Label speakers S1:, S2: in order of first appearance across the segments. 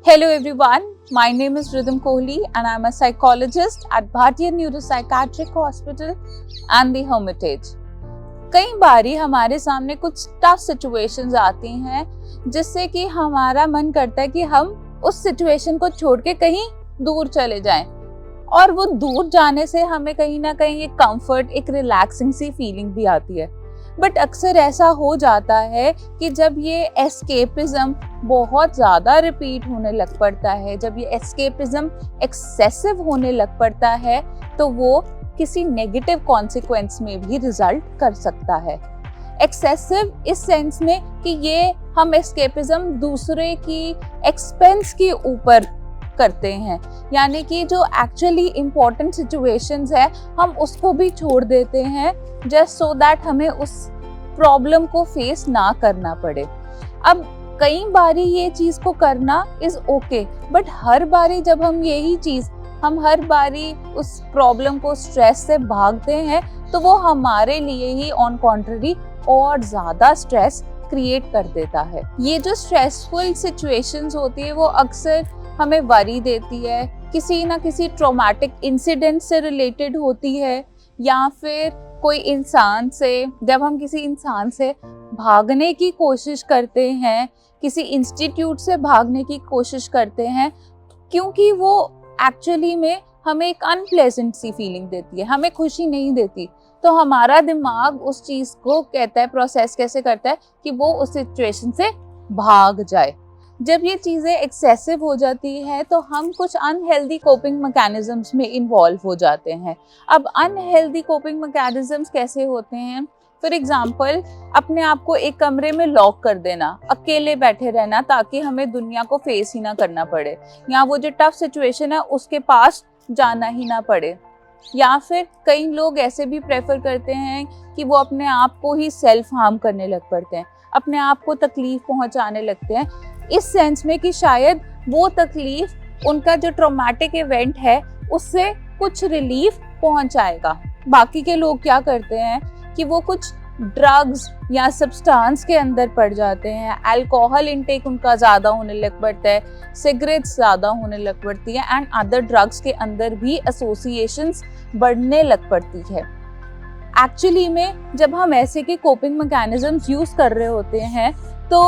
S1: Hello everyone, my name is Rhythm Kohli and I am a psychologist at Bhartiya Neuropsychiatric Hospital and the Hermitage. कई बारी हमारे सामने कुछ tough situations आती हैं जिससे कि हमारा मन करता है कि हम उस सिचुएशन को छोड़ के कहीं दूर चले जाएं और वो दूर जाने से हमें कहीं ना कहीं एक कंफर्ट, एक रिलैक्सिंग सी फीलिंग भी आती है। बट अक्सर ऐसा हो जाता है कि जब ये एस्केपिज्म बहुत ज़्यादा रिपीट होने लग पड़ता है, जब ये एस्केपिज्म एक्सेसिव होने लग पड़ता है तो वो किसी नेगेटिव कॉन्सिक्वेंस में भी रिजल्ट कर सकता है। एक्सेसिव इस सेंस में कि ये हम एस्केपिज्म दूसरे की एक्सपेंस के ऊपर करते हैं, यानी कि जो एक्चुअली इम्पोर्टेंट सिचुएशंस है हम उसको भी छोड़ देते हैं जस्ट सो दैट हमें उस प्रॉब्लम को फेस ना करना पड़े। अब कई बारी ये चीज़ को करना इज ओके, बट हर बारी जब हम हर बारी उस प्रॉब्लम को स्ट्रेस से भागते हैं तो वो हमारे लिए ही ऑन कॉन्ट्ररी और ज़्यादा स्ट्रेस क्रिएट कर देता है। ये जो स्ट्रेसफुल सिचुएशंस होती है वो अक्सर हमें वरी देती है, किसी ना किसी ट्रॉमेटिक इंसिडेंट से रिलेटेड होती है, या फिर कोई इंसान से, जब हम किसी इंसान से भागने की कोशिश करते हैं, किसी इंस्टीट्यूट से भागने की कोशिश करते हैं, क्योंकि वो एक्चुअली में हमें एक अनप्लेजेंट सी फीलिंग देती है, हमें खुशी नहीं देती, तो हमारा दिमाग उस चीज़ को कहता है, प्रोसेस कैसे करता है कि वो उस सिचुएशन से भाग जाए। जब ये चीज़ें एक्सेसिव हो जाती है तो हम कुछ अनहेल्दी कोपिंग मैकेनिज्म्स में इन्वॉल्व हो जाते हैं। अब अनहेल्दी कोपिंग मैकेनिज्म्स कैसे होते हैं? फॉर एग्जाम्पल, अपने आप को एक कमरे में लॉक कर देना, अकेले बैठे रहना ताकि हमें दुनिया को फेस ही ना करना पड़े, या वो जो टफ सिचुएशन है उसके पास जाना ही ना पड़े। या फिर कई लोग ऐसे भी प्रेफर करते हैं कि वो अपने आप को ही सेल्फ हार्म करने लग पड़ते हैं, अपने आप को तकलीफ पहुंचाने लगते हैं, इस सेंस में कि शायद वो तकलीफ, उनका जो ट्रॉमेटिक इवेंट है उससे कुछ रिलीफ पहुंचाएगा। बाकी के लोग क्या करते हैं कि वो कुछ ड्रग्स या सब्सटेंस के अंदर पड़ जाते हैं, अल्कोहल इंटेक उनका ज़्यादा होने लग पड़ता है, सिगरेट्स ज़्यादा होने लग पड़ती है, एंड अदर ड्रग्स के अंदर भी एसोसिएशंस बढ़ने लग पड़ती है। एक्चुअली में जब हम ऐसे के कोपिंग मैकेनिज्म्स यूज़ कर रहे होते हैं तो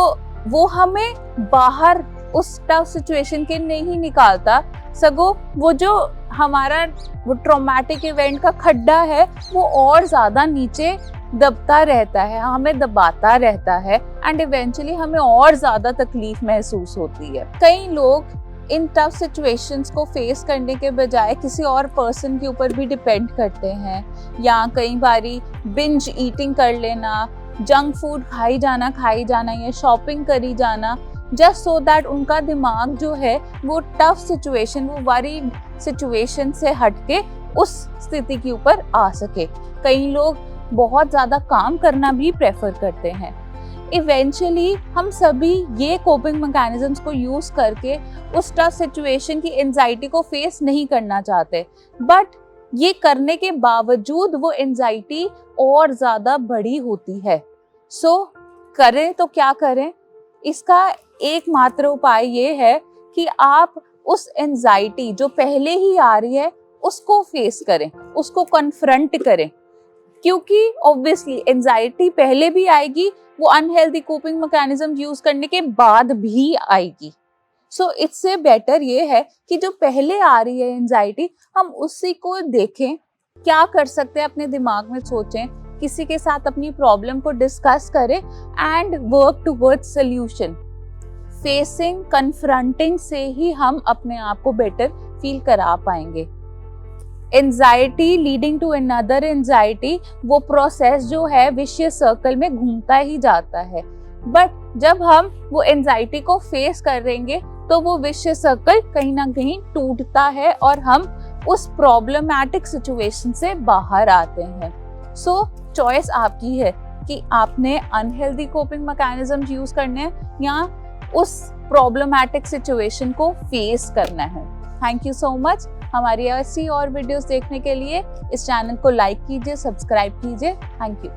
S1: वो हमें बाहर उस टफ सिचुएशन के नहीं निकालता, सगों वो जो हमारा वो ट्रॉमेटिक इवेंट का खड्डा है वो और ज़्यादा नीचे दबता रहता है, हमें दबाता रहता है, एंड इवेंचुअली हमें और ज़्यादा तकलीफ महसूस होती है। कई लोग इन टफ सिचुएशंस को फेस करने के बजाय किसी और पर्सन के ऊपर भी डिपेंड करते हैं, या कई बारी बिंज ईटिंग कर लेना, जंक फूड खाई जाना या शॉपिंग करी जाना, जस्ट सो दैट उनका दिमाग जो है वो टफ सिचुएशन, वो वरी सिचुएशन से हटके उस स्थिति के ऊपर आ सके। कई लोग बहुत ज़्यादा काम करना भी प्रेफर करते हैं। इवेंचुअली हम सभी ये कोपिंग मैकेनिज्म्स को यूज़ करके उस टफ सिचुएशन की एंजाइटी को फेस नहीं करना चाहते, बट ये करने के बावजूद वो एंजाइटी और ज़्यादा बड़ी होती है। सो करें तो क्या करें? इसका एकमात्र उपाय ये है कि आप उस एंजाइटी जो पहले ही आ रही है उसको फेस करें, उसको कन्फ्रंट करें, क्योंकि ऑब्वियसली एंजाइटी पहले भी आएगी, वो अनहेल्दी कोपिंग मैकेनिज्म यूज़ करने के बाद भी आएगी। सो इससे बेटर ये है कि जो पहले आ रही है एंजाइटी, हम उसी को देखें, क्या कर सकते हैं, अपने दिमाग में सोचें, किसी के साथ अपनी प्रॉब्लम को डिस्कस करें and work towards solution. Facing, confronting से ही हम अपने आप को बेटर फील करा पाएंगे। Anxiety leading to another anxiety, वो प्रोसेस जो है विशियस सर्कल में घूमता ही जाता है, बट जब हम वो एंजाइटी को फेस करेंगे तो वो विशियस सर्कल कहीं ना कहीं टूटता है और हम उस प्रॉब्लमैटिक सिचुएशन से बाहर आते हैं। सो चॉइस आपकी है कि आपने अनहेल्दी कोपिंग मैकेनिज्म यूज करने हैं या उस प्रॉब्लमैटिक सिचुएशन को फेस करना है। Thank you so much. हमारी ऐसी और वीडियोस देखने के लिए इस चैनल को लाइक कीजिए, सब्सक्राइब कीजिए। Thank you.